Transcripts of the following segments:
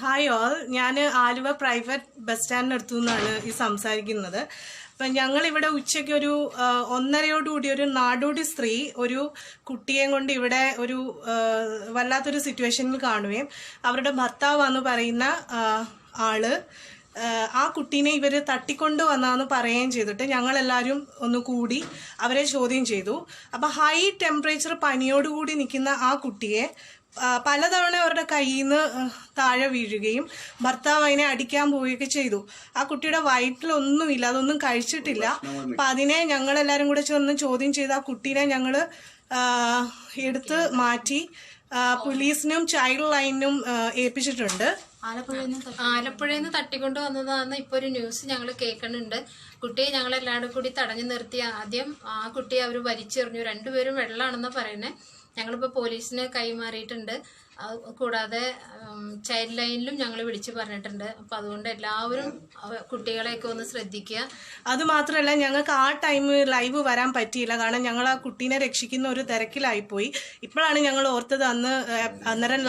Hi all, ഞാൻ Aluva private bus സ്റ്റാൻഡിനടുത്തു നിന്നാണ് ഈ സംസാരിക്കുന്നത്. അപ്പം ഞങ്ങളിവിടെ ഉച്ചയ്ക്ക് ഒരു 1:30 ഒരു നാടോടി സ്ത്രീ ഒരു കുട്ടിയെ കൊണ്ട് ഇവിടെ ഒരു വല്ലാത്തൊരു സിറ്റുവേഷനിൽ കാണുകയും അവരുടെ ഭർത്താവാന്ന് പറയുന്ന ആള് ആ കുട്ടീനെ ഇവർ തട്ടിക്കൊണ്ടു വന്നാന്ന് പറയുകയും ചെയ്തിട്ട് ഞങ്ങളെല്ലാവരും ഒന്ന് കൂടി അവരെ ചോദ്യം ചെയ്തു. അപ്പം ഹൈ ടെമ്പറേച്ചർ പനിയോടുകൂടി നിൽക്കുന്ന ആ കുട്ടിയെ പലതവണ അവരുടെ കയ്യിൽ നിന്ന് താഴെ വീഴുകയും ഭർത്താവ് അതിനെ അടിക്കാൻ പോവുകയൊക്കെ ചെയ്തു. ആ കുട്ടിയുടെ വയറ്റിലൊന്നുമില്ല, അതൊന്നും കഴിച്ചിട്ടില്ല. അപ്പം അതിനെ ഞങ്ങളെല്ലാവരും കൂടെ ചെന്ന് ചോദ്യം ചെയ്ത് ആ കുട്ടീനെ ഞങ്ങൾ എടുത്ത് മാറ്റി പോലീസിനും ചൈൽഡ് ലൈനിനും ഏൽപ്പിച്ചിട്ടുണ്ട്. ആലപ്പുഴയിൽ നിന്ന് തട്ടിക്കൊണ്ട് വന്നതാന്ന് ഇപ്പൊ ഒരു ന്യൂസ് ഞങ്ങൾ കേൾക്കുന്നുണ്ട്. കുട്ടിയെ ഞങ്ങളെല്ലാവരും കൂടി തടഞ്ഞു നിർത്തി ആദ്യം ആ കുട്ടിയെ അവർ വലിച്ചെറിഞ്ഞു. രണ്ടുപേരും വെള്ളമാണെന്ന് പറയുന്നത്. ഞങ്ങളിപ്പോൾ പോലീസിന് കൈമാറിയിട്ടുണ്ട്. കൂടാതെ ചൈൽഡ് ലൈനിലും ഞങ്ങൾ വിളിച്ചു പറഞ്ഞിട്ടുണ്ട്. അപ്പം അതുകൊണ്ട് എല്ലാവരും കുട്ടികളെയൊക്കെ ഒന്ന് ശ്രദ്ധിക്കുക. അതുമാത്രമല്ല, ഞങ്ങൾക്ക് ആ ടൈം ലൈവ് വരാൻ പറ്റിയില്ല. കാരണം ഞങ്ങൾ ആ കുട്ടീനെ രക്ഷിക്കുന്ന ഒരു തിരക്കിലായിപ്പോയി. ഇപ്പോഴാണ് ഞങ്ങൾ ഓർത്തത് അന്നേരം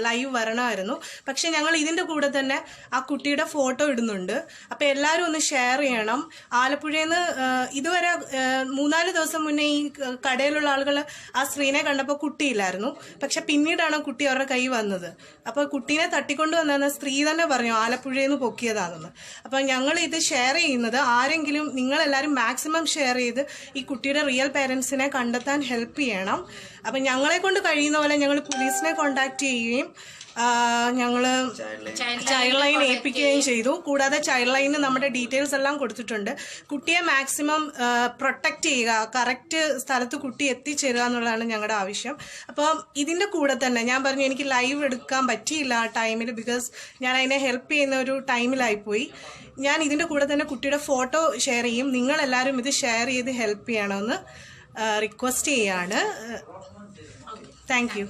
ലൈവ് വരണമായിരുന്നു. പക്ഷെ ഞങ്ങൾ ഇതിൻ്റെ കൂടെ തന്നെ ആ കുട്ടിയുടെ ഫോട്ടോ ഇടുന്നുണ്ട്. അപ്പം എല്ലാവരും ഒന്ന് ഷെയർ ചെയ്യണം. ആലപ്പുഴയിൽ നിന്ന് ഇതുവരെ 3-4 ദിവസം മുന്നേ ഈ കടയിലുള്ള ആളുകൾ ആ സ്ത്രീനെ കണ്ടപ്പോൾ കുട്ടിയില്ലായിരുന്നു. പക്ഷെ പിന്നീടാണ് കുട്ടി അവരുടെ കൈ വന്നത്. അപ്പോൾ കുട്ടീനെ തട്ടിക്കൊണ്ട് വന്ന സ്ത്രീ തന്നെ പറഞ്ഞു ആലപ്പുഴയിൽ നിന്ന് പൊക്കിയതാണെന്ന്. അപ്പം ഞങ്ങൾ ഇത് ഷെയർ ചെയ്യുന്നത് ആരെങ്കിലും നിങ്ങളെല്ലാവരും മാക്സിമം ഷെയർ ചെയ്ത് ഈ കുട്ടിയുടെ റിയൽ പേരൻസിനെ കണ്ടെത്താൻ ഹെൽപ്പ് ചെയ്യണം. അപ്പം ഞങ്ങളെ കൊണ്ട് കഴിയുന്ന പോലെ ഞങ്ങൾ പോലീസിനെ കോണ്ടാക്ട് ചെയ്യുകയും ഞങ്ങൾ ചൈൽഡ് ലൈൻ ഏൽപ്പിക്കുകയും ചെയ്തു. കൂടാതെ ചൈൽഡ് ലൈനിന് നമ്മുടെ ഡീറ്റെയിൽസ് എല്ലാം കൊടുത്തിട്ടുണ്ട്. കുട്ടിയെ മാക്സിമം പ്രൊട്ടക്റ്റ് ചെയ്യുക, കറക്റ്റ് സ്ഥലത്ത് കുട്ടി എത്തിച്ചേരുക എന്നുള്ളതാണ് ഞങ്ങളുടെ ആവശ്യം. അപ്പം ഇതിൻ്റെ കൂടെ തന്നെ ഞാൻ പറഞ്ഞു എനിക്ക് ലൈവ് എടുക്കാൻ പറ്റിയില്ല ആ ടൈമിൽ, ബിക്കോസ് ഞാൻ അതിനെ ഹെൽപ്പ് ചെയ്യുന്ന ഒരു ടൈമിലായിപ്പോയി. ഞാൻ ഇതിൻ്റെ കൂടെ തന്നെ കുട്ടിയുടെ ഫോട്ടോ ഷെയർ ചെയ്യും. നിങ്ങളെല്ലാവരും ഇത് ഷെയർ ചെയ്ത് ഹെൽപ്പ് ചെയ്യണമെന്ന് റിക്വസ്റ്റ് ചെയ്യാണ്. Thank you.